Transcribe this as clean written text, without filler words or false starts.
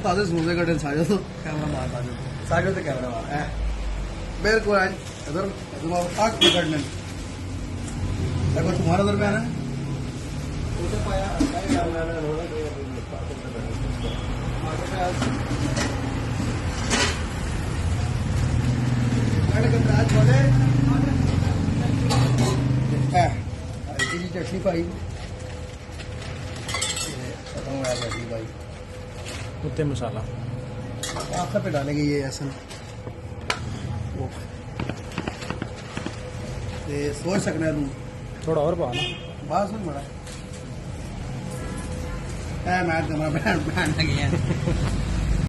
ताजे समोसे कटे साजो तो कैमरा मार साजो तो कैमरा मार बिल्कुल इधर आग पकड़ने देखो तुम्हारा दरम्यान है चटनी पाई चटनी पाई उत्ते मसाला आखिर पे डालेंगे ये ऐसा सोच सकना है तू थोड़ा और पा ना बस बड़ा मैं तुम्हारा बैंड लगी है